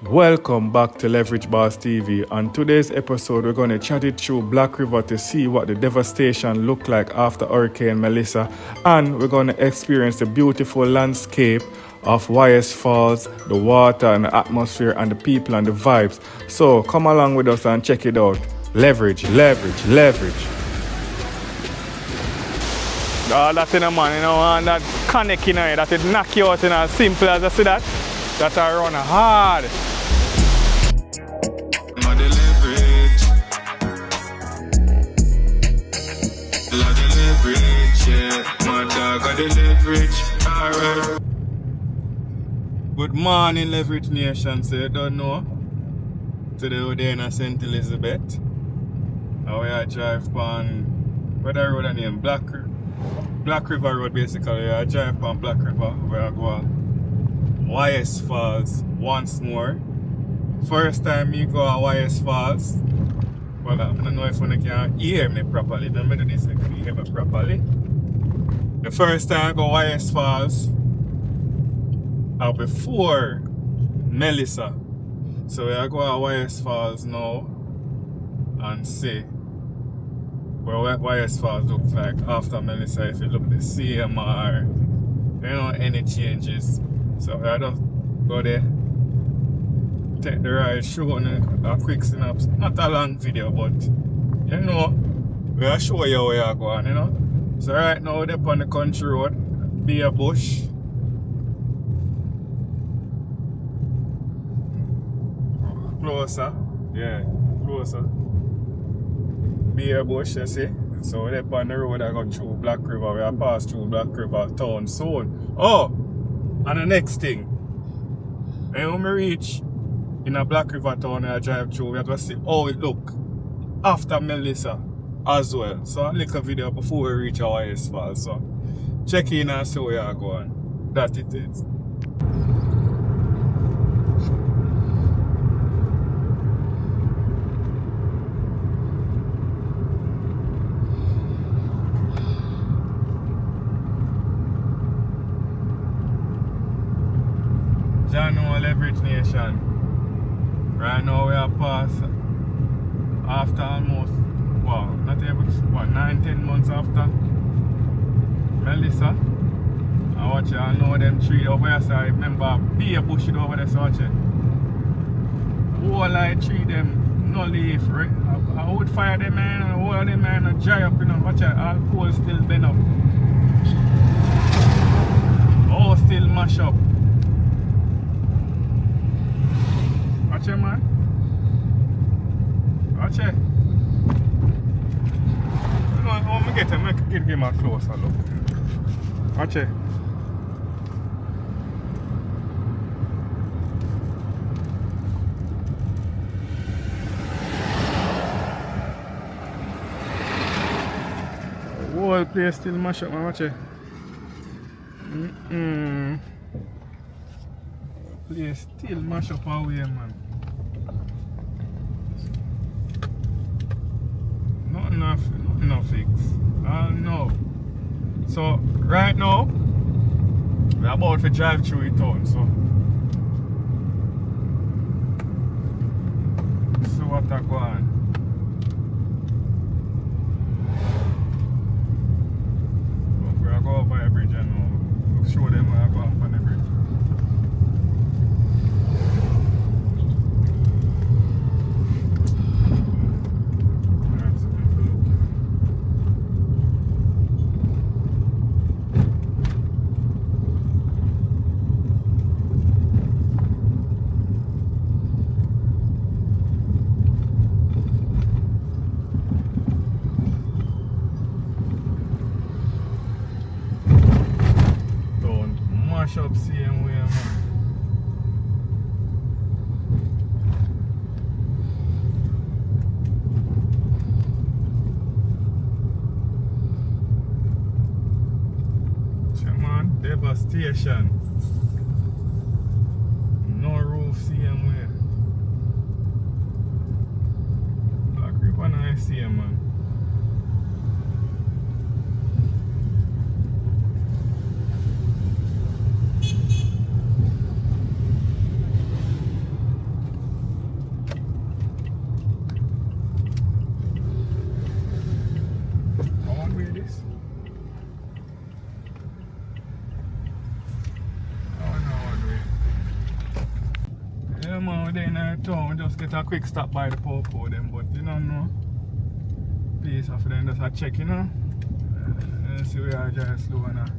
Welcome back to Leverage Boss TV. On today's episode, we're going to chat it through Black River to see what the devastation looked like after Hurricane Melissa, and we're going to experience the beautiful landscape of YS Falls, the water and the atmosphere and the people and the vibes. So come along with us and check it out. Leverage. Oh, that's in a man, and that connect in that it knock you out in as simple as I see that. That I run hard. Alright. Good morning, Leverage Nation. So you don't know. Today we're there in St. Elizabeth. And we are drive on what the road name? Black River Road basically. We are drive on Black River. We are going YS Falls once more. First time me go to YS Falls. Well, I don't know if you can hear me properly. Let me do this so you can hear me properly. The first time I go YS Falls before Melissa. So I go to YS Falls now and see where YS Falls looks like after Melissa, if you look the same or any changes. So I just go there, take the ride, show a quick synopsis. Not a long video, but we'll show you where you're going, So right now we're up on the country road, be a bush. Closer, closer. Be a bush, you see. So we're up on the road I go through Black River, we are pass through Black River town soon. Oh! And the next thing, when we reach in a Black River town I drive through, we have to see how it look after Melissa as well. So a little video before we reach our YS Falls. So check in and see where you are going. That it is. Jano Leverage Nation. Right now we are past after almost not even 9-10 months after Melissa. I watch it, I know them tree over there, so I remember be a bush it over there, so watch it. Whole I tree them, no leaf, right? I would fire them man and all of them man and dry up, watch it, all coal still bend up. All still mash up. Watch it, man. Watch it. I'm going to give him a closer look. Watch it. The whole place still mash up, man. Watch it. Place still mash up away, man. Nothing fix. No. So right now we're about to drive through the town. So what I go on. We're going over a bridge and now. We'll show them where I go up on the bridge. Up same way, man. Come on, devastation. No roof same way. Black River nice same, man. man, we're there in our town. We just get a quick stop by the Popo them, but you don't know. Place after them just a check, you know. See we are just slow and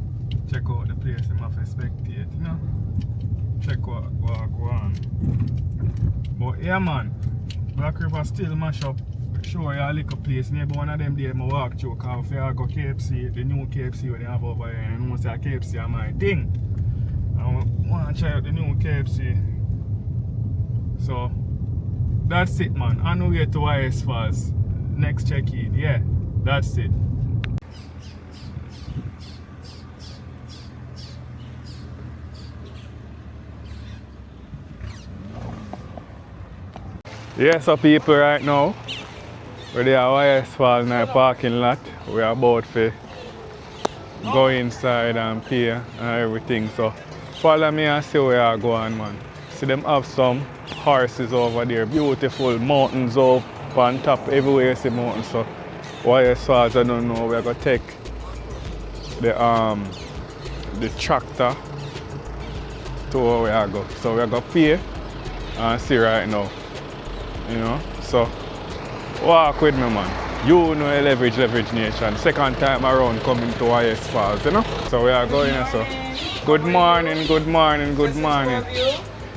check out the place them have to spectate, you know. Check what go on. But yeah man, Black River still mash up. Show you a little place. Maybe one of them there I walk through, because if I go KFC, the new KFC where they have over here, and I know say KFC are my thing. I want to try out the new KFC. So that's it man. On the way to YS Falls. Next check-in. Yeah, that's it. Yeah, so people right now, we're there at YS Falls in the parking lot. We are about to go inside and pay and everything. So follow me and see where I go on, man. See them have some horses over there, beautiful mountains up on top, everywhere you see mountains. So YS Falls, I don't know, we're gonna take the tractor to where I go. So we're gonna pay and see right now. You know, so walk with me man. You know leverage nation. Second time around coming to YS Falls, you know. So we are going so. Good morning.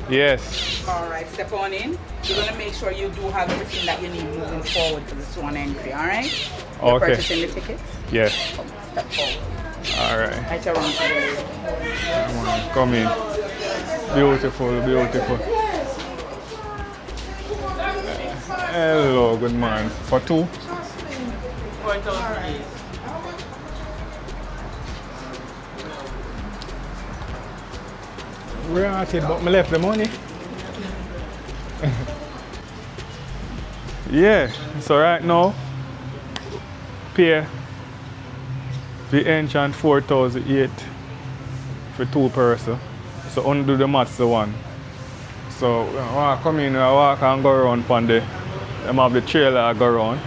Yes. Alright, step on in. You're gonna make sure you do have everything that you need moving forward for this one entry, alright? Okay. Purchasing the tickets? Yes. Step forward. Alright. Right around Come in. Beautiful. Hello, good morning. For two? We're at it, but I left the money. Yeah, so right now, pay the entrance 4,008 for two person. So undo the maths the one. So I come in, I walk and go around on the them have the trailer I go around.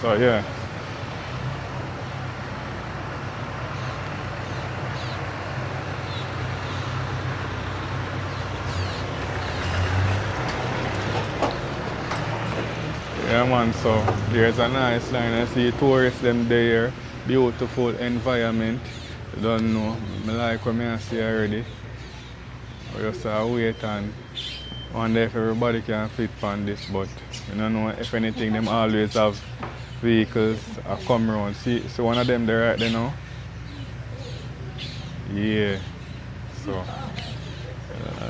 So yeah. Yeah man, so there's a nice line. I see tourists them there, beautiful environment. You don't know, I like what I see already. I just wait and wonder if everybody can fit on this, but I don't know if anything them always have vehicles come around. See one of them there right there now? Yeah. So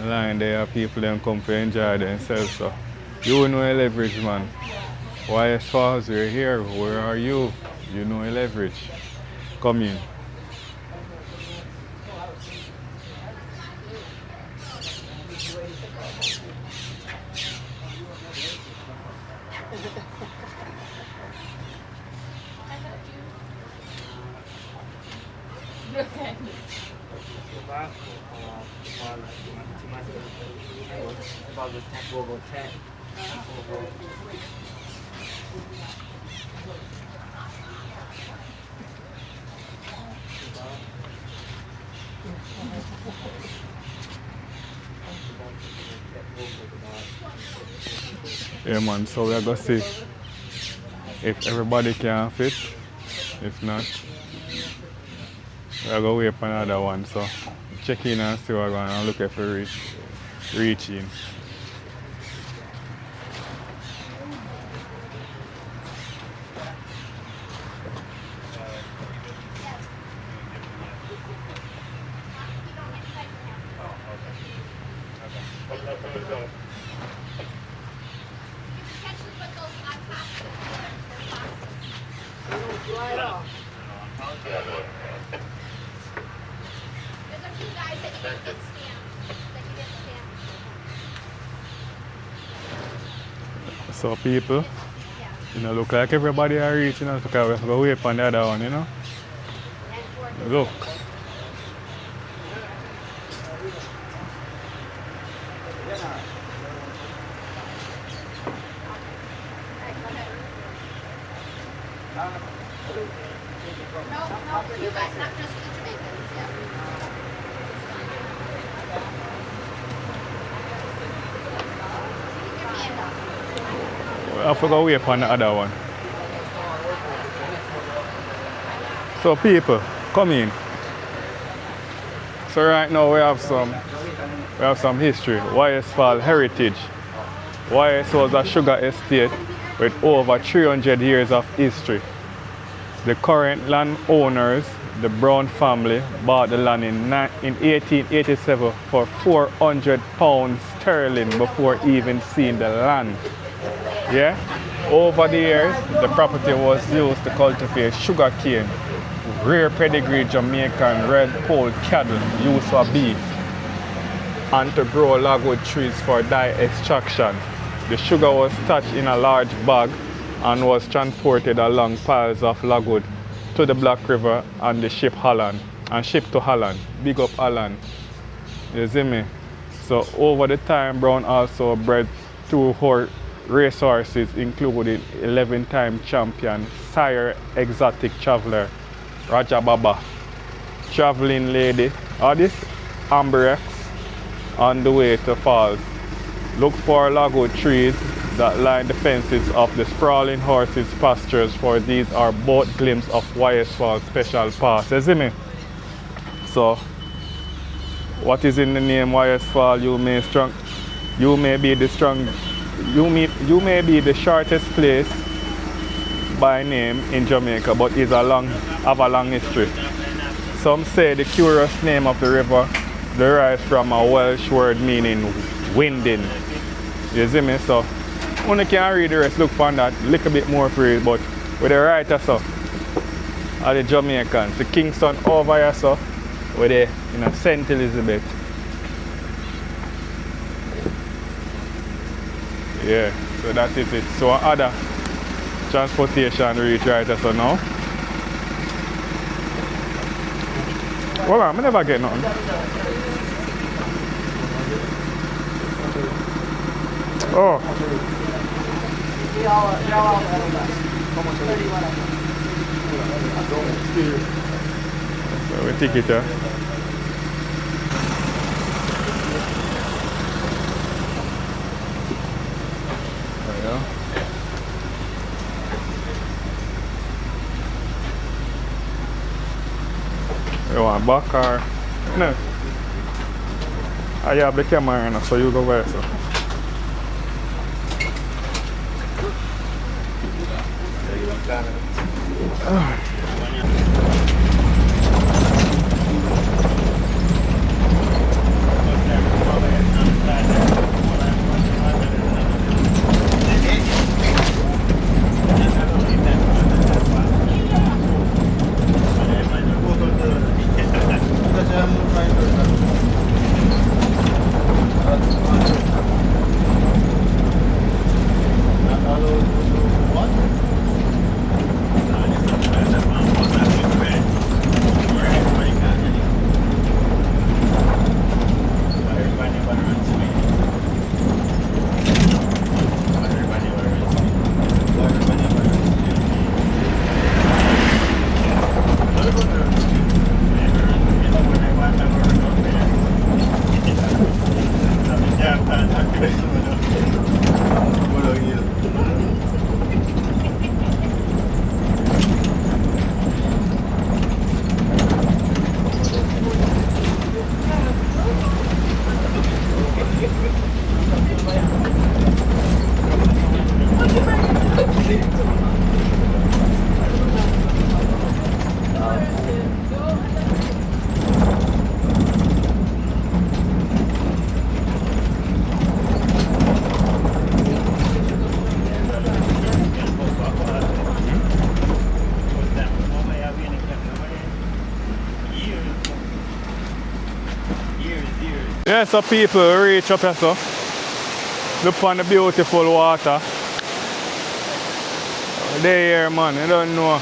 line there people them come to enjoy themselves. So you know a leverage man. YS Falls, you're here. Where are you? You know a leverage. Come in. Yeah man, so we're gonna see if everybody can fit. If not, we're gonna wait for another one. So check in and see what we're going and look at for reaching. So people, you know, look like everybody are reaching us because we have to wait for the other one, you know. Look. No, you guys, not just the Jamaicans, yeah. I forgot wait on the other one. So people, come in. So right now we have some history. Fall heritage. YS was a sugar estate with over 300 years of history. The current landowners, the Brown family, bought the land in 1887 for £400 sterling before even seeing the land. Yeah? Over the years, the property was used to cultivate sugar cane, rare pedigree Jamaican red polled cattle used for beef, and to grow logwood trees for dye extraction. The sugar was thatched in a large bag and was transported along piles of logwood to the Black River and the ship to Holland. Big up Holland. You see me? So over the time, Brown also bred two racehorses, including 11-time champion sire exotic traveler Raja Baba, traveling lady, or this Amberex, on the way to Falls. Look for logwood trees that line the fences of the sprawling horses' pastures, for these are both glimpses of YS Falls Special Pass. You see me? So, what is in the name YS Falls? You may be the shortest place by name in Jamaica, but have a long history. Some say the curious name of the river derives from a Welsh word meaning winding. You see me? So, when you can read the rest, look for that, a little bit more for it, but with the writer, so, are the Jamaicans. The Kingston over here, so, with the, St. Elizabeth. Yeah, so that is it. So, other transportation reach right so now. Well, I never get nothing. Oh. So we take it here. There we go. You want back or no? I have the camera now, so you go where so. Yeah, so people reach up here, so look on the beautiful water. They here, man, you don't know.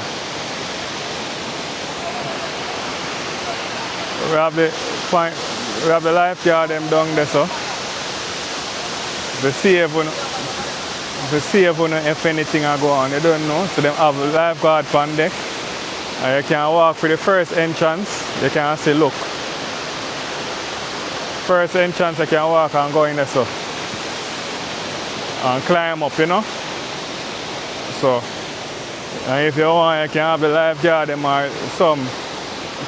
We have the lifeguard them down there, so to see if anything are go on, you don't know. So them have a lifeguard on deck. And you can walk for the first entrance, you can see look. First entrance I can walk and go in there so and climb up, you know. So, and if you want, you can have the lifeguard them or some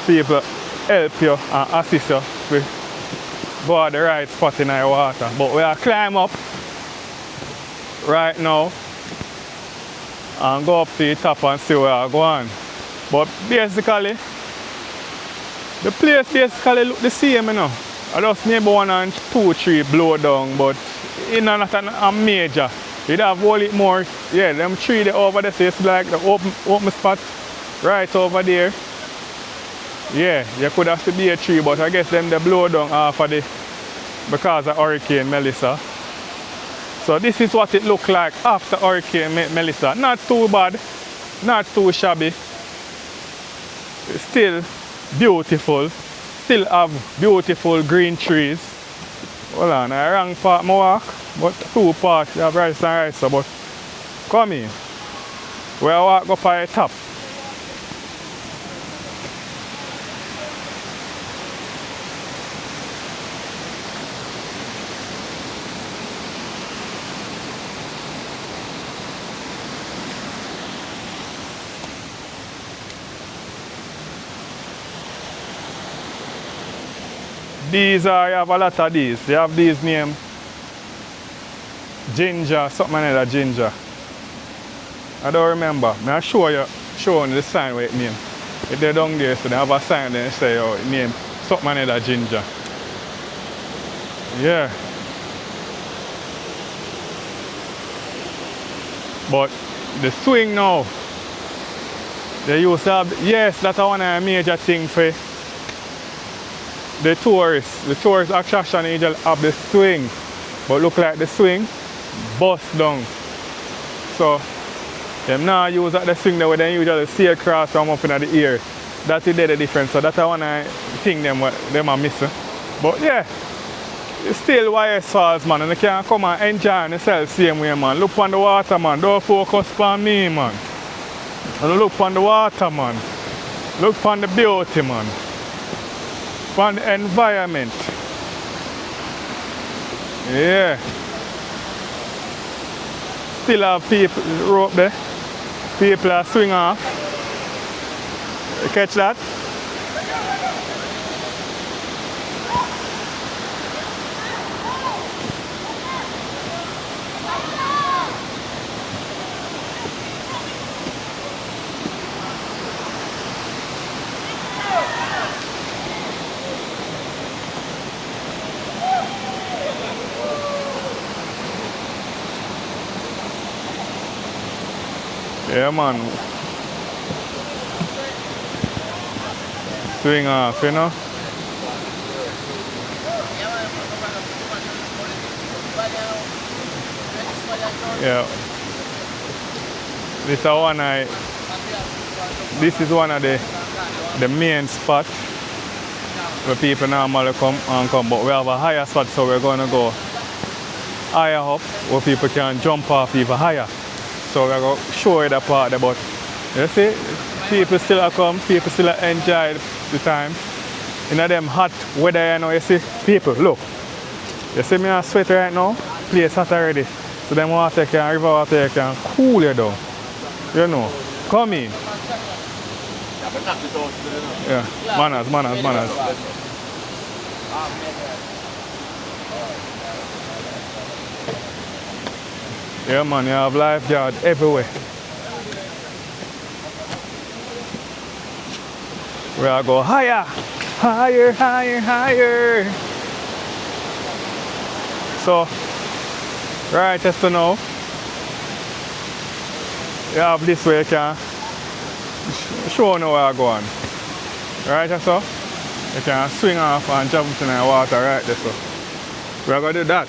people help you and assist you with board the right spot in the water. But we are climb up right now and go up to the top and see where I go on. But basically, the place basically look the same, you know. I just maybe 1 and 2 tree blow down, but it's not a major. You'd have only more, yeah, them tree there over there, so it's like the open spot right over there. Yeah, you could have to be a tree, but I guess them they blow down half of the, because of Hurricane Melissa. So this is what it looked like after Hurricane Melissa. Not too bad, not too shabby. Still beautiful. Still have beautiful green trees. Hold on, I wrong part my walk, but 2 parts you have rice and rice. But come in. We walk up at the top. These are, you have a lot of these. They have these names. Ginger, something like that, ginger. I don't remember. I'm sure you showing the sign with it name. If they're down there, so they have a sign there and say, oh, name something like that, ginger. Yeah. But the swing now, they used to have, yes, that's one of the major things for the tourists. The tourist attraction usually have the swing, but look like the swing bust down. So them now use the swing there where they usually see across from up in the air. That is the difference. So that's one thing them are missing. But yeah, it's still YS Falls, man, and they can come and enjoy themselves same way, man. Look on the water, man. Don't focus on me, man. And look on the water, man. Look on the beauty, man. On the environment. Yeah. Still have people rope there. People are swing off. You catch that? Yeah, man. Swing off, you know? Yeah. This is one of the main spots where people normally come, but we have a higher spot, so we're gonna go higher up where people can jump off even higher. So we're going to show you that part there, but you see, people still come, people still enjoy the time. In them hot weather, you know, you see, people, look. You see me a sweat right now, place hot already. So them water can, river water can cool you down. You know, come in. Yeah, manners. Yeah, man, you have lifeguard everywhere. We are go higher, higher, higher, higher. So, right just to know, you have this way you can show now where I go on. Right just so, you can swing off and jump into the water right there so. We are going to do that.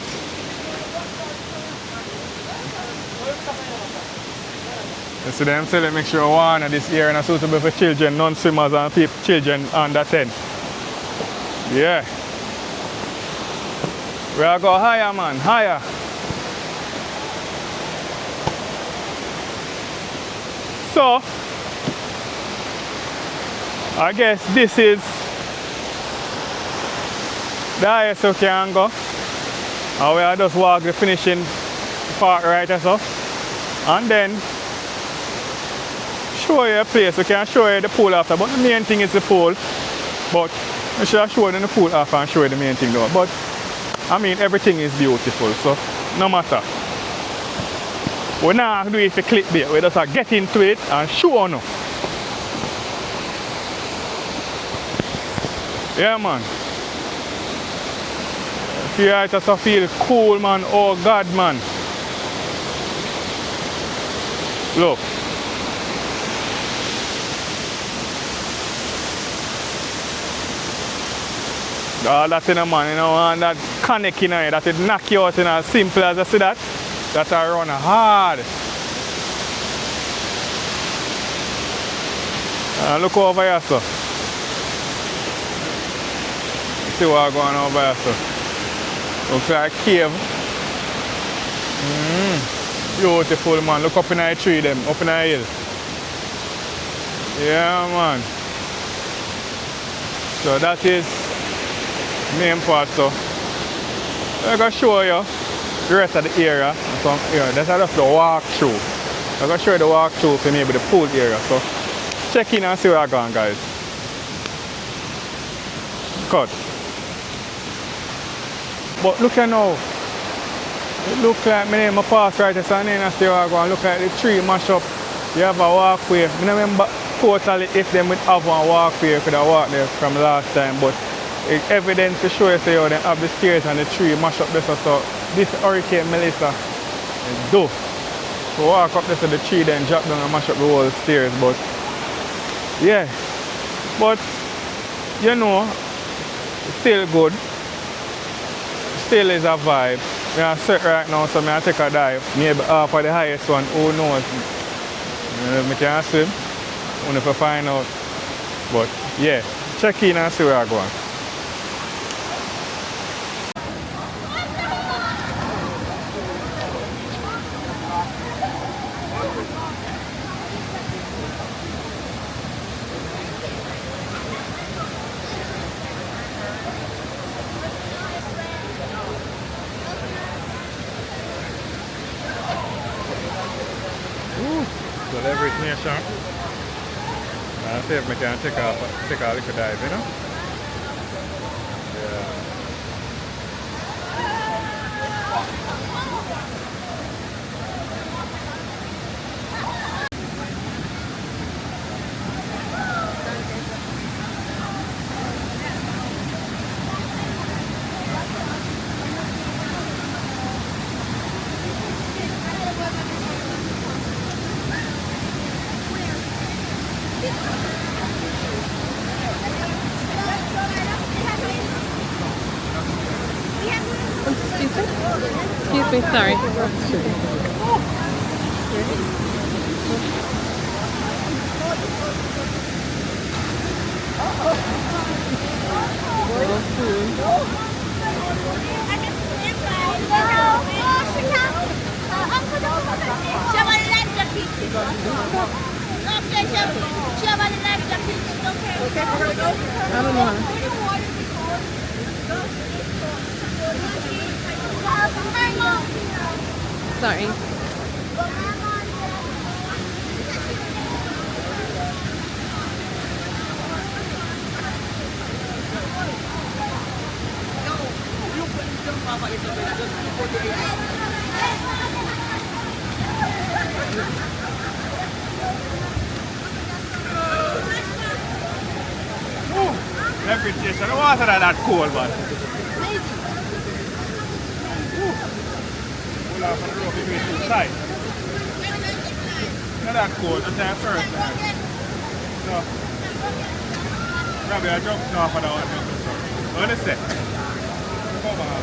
You see them telling make sure one of this area is suitable for children, non-swimmers and people, children under 10. Yeah. We are go higher, man, higher. So, I guess this is the highest you can go. And we are just walk the finishing part right as so. And then show you a place. We can show you the pool after, but the main thing is the pool. But I should have shown you the pool after and show you the main thing though. But I mean, everything is beautiful, so no matter. We're not doing it for clickbait. We just get into it and show on. Yeah, man. Yeah, it just feel cool, man. Oh, God, man. Look. Oh, that's in a man, you know, and that connect in it, that it knock you out in as simple as I see that. That I run hard. Look over here, sir. See what's going on over here, sir. Looks like a cave. Beautiful, man. Look up in the tree, them, up in the hill. Yeah, man. So that is main part, so I'm going to show you the rest of the area. So, yeah, that's just the walk through. I'm going to show you the walk through for maybe the pool area. So check in and see where I'm going, guys. Cut. But look at now. It looks like my name pass right there, so I need to see where I'm going. Look at the tree mash up. You have a walkway. I don't remember totally if they would have one walkway. You could have walked there from last time, but it's evident to show you say they have the stairs and the tree mash up this. So this Hurricane Melissa is dope. So walk up this to the tree, then drop down and mash up the whole stairs. But yeah, but you know, it's still good. Still is a vibe. I'm set right now, so I take a dive. Maybe half of the highest one, who knows? I can swim. I want to find out. But yeah, check in and see where I'm going. So leverage nation. I'll see if I can take a little dive, you know? Yeah. Excuse me, sorry. I don't know. Sorry. Leverage nation. The water is that cold, man. Pull off on the rope, maybe it's inside. Not that cold, just that first. So, probably I jumped off of that one. What is it? Come on,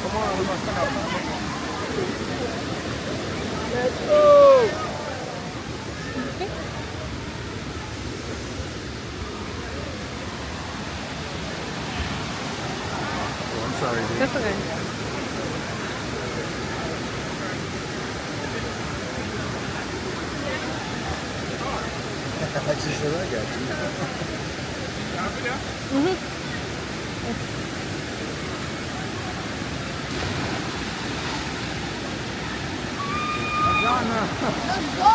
Come on, we must stand up. Let's go! Oh, I'm sorry, dude. That's okay. She said, I got you. Mm-hmm. Let's go!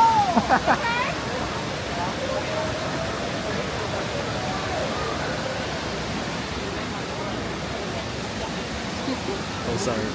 Oh, sorry.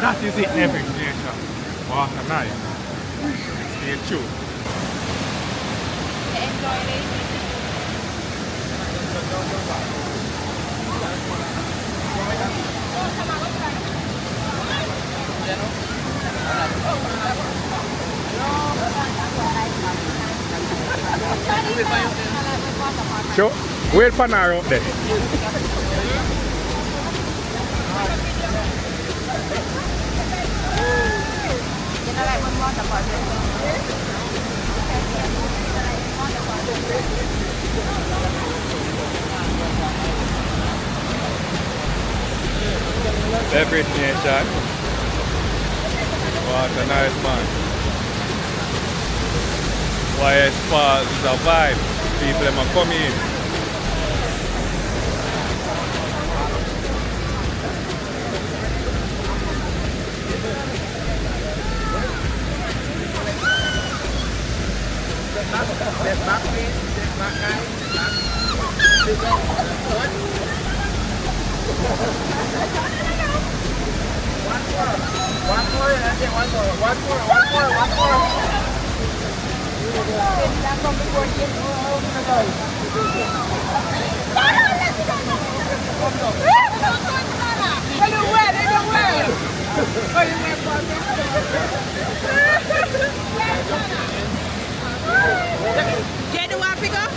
That is it, every nation. Walk a night. Stay true. Sure. Wait for her up there. Every nation. What a nice man. YS Falls is a vibe. People are coming in. Step back, please. Step back, guys. One more. That's it. One more. Get the one figure?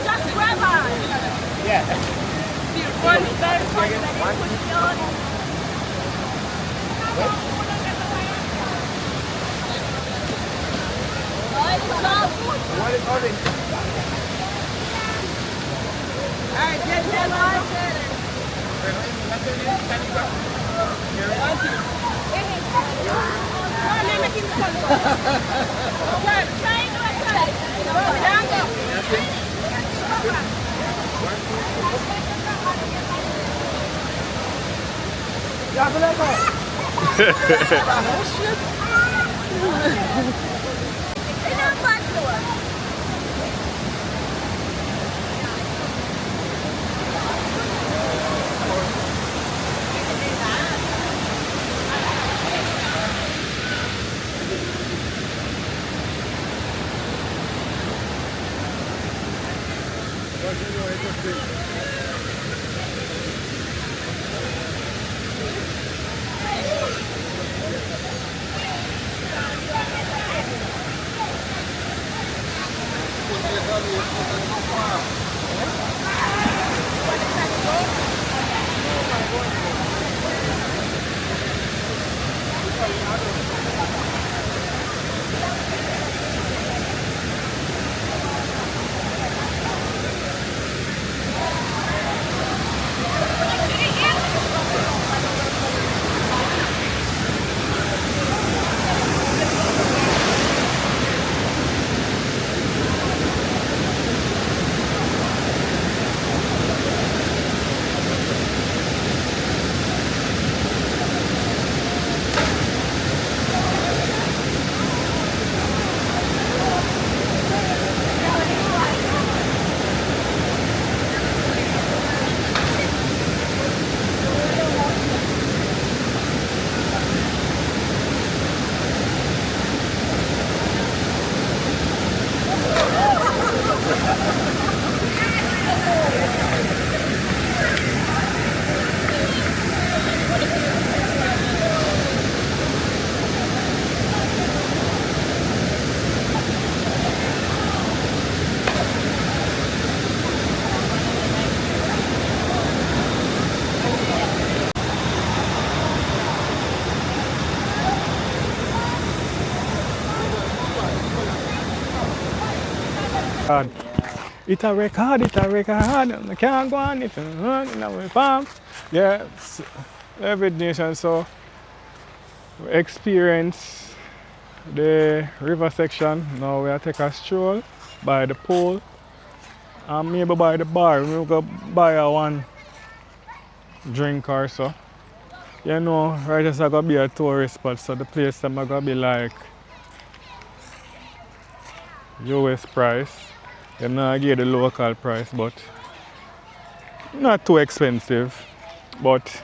Just grab her. Yeah. One very funny that they put it on. Alright, get that line. hard. It a record, it a record. I can't go on if you run in our palm. Yeah, every nation. So we experience the river section. Now we are take a stroll by the pool and maybe by the bar. We go buy a one drink or so. You know, right as I gonna be a tourist spot, so the place I'm gonna be like US price. You know, I get the local price, but not too expensive. But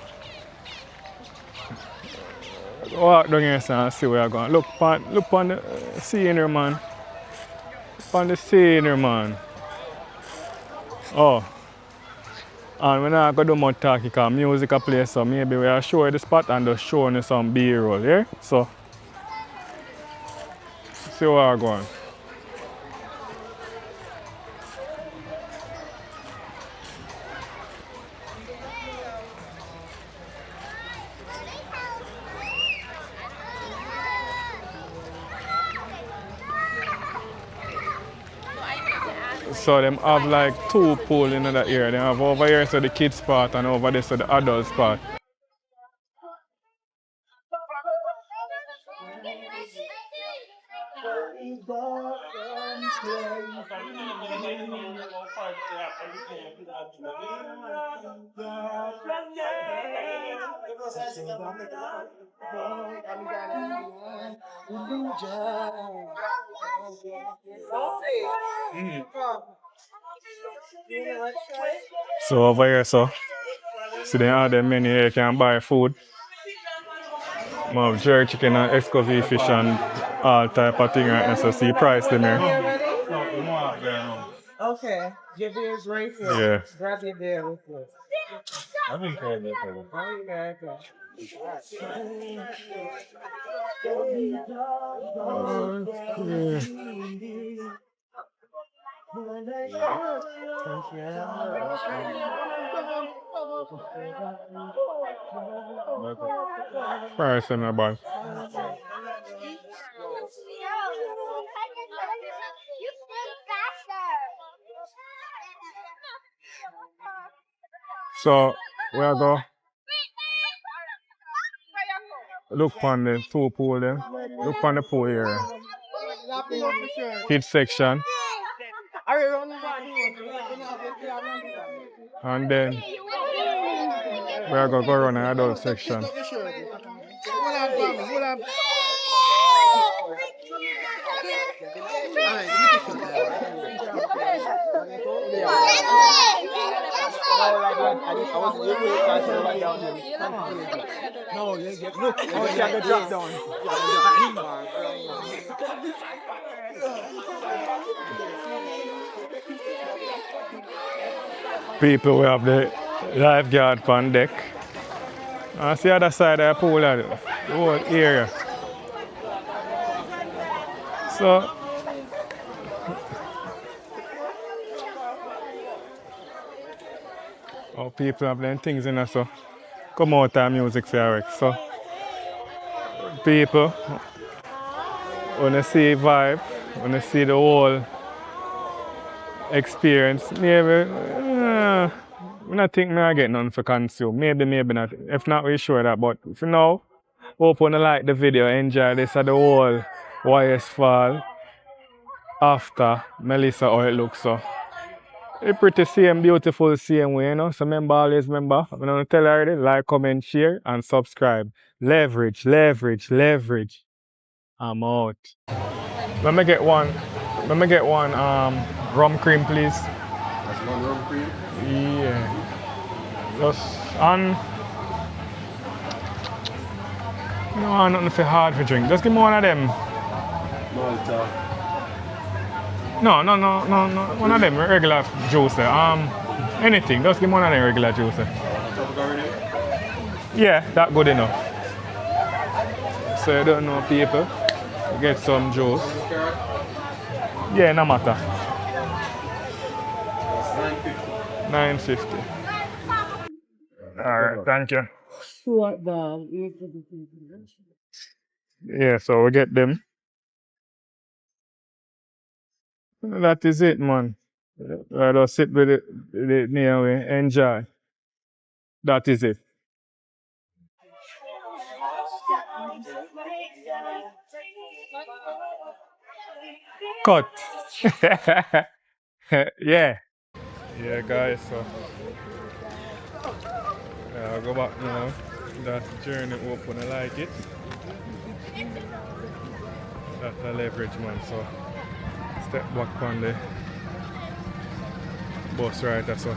walk down here and see where I'm going. Look on the scenery, man. Look on the scenery, man. Oh, and we're not going to do much talking because music a play, so maybe we'll show you the spot and just show you some B-roll, yeah? So, see where I'm going. So them have like two pools in that area. They have over here so the kids part and over there so the adults part. So over here, so see they have the menu here, you can buy food. We have jerk chicken and excursion fish and all type of thing right now. So see price them here. Okay, your beer's right here. Yeah. Grab your beer with you. I've been carrying that for price in the bag. So we are go look on the two pool there. Look on the pool here. Kids section. And then we are going to go around the adult section. No, you get look. Oh, you have to drop down. People, we have the lifeguard on deck. I see the other side of the pool, the whole area. So, oh, people have them things in there, so come out and music for work. So, people, when you see vibe, when you see the whole experience, maybe, I don't think I get none for consume. Maybe not. If not, we sure that. But for now, hope you like the video, enjoy this at the whole YS Fall after Melissa how it looks so. It's pretty same beautiful same way, you know. So always remember, I'm gonna tell you already, like, comment, share, and subscribe. Leverage. I'm out. Let me get one rum cream, please. That's one rum cream. Yeah. Just on. No, nothing for hard for drink. Just give me one of them. Malta. No. One of them regular juice. Anything. Just give me one of them regular juice. Yeah, that good enough. So you don't know people. Get some juice. Yeah, no matter. 950. Alright, thank you. Yeah, so we get them. That is it, man. I just sit with it near we enjoy. That is it. Cut. Yeah. Yeah, guys, so I'll go back now. That journey open, I like it. That's a leverage, man, so step back on the bus right, so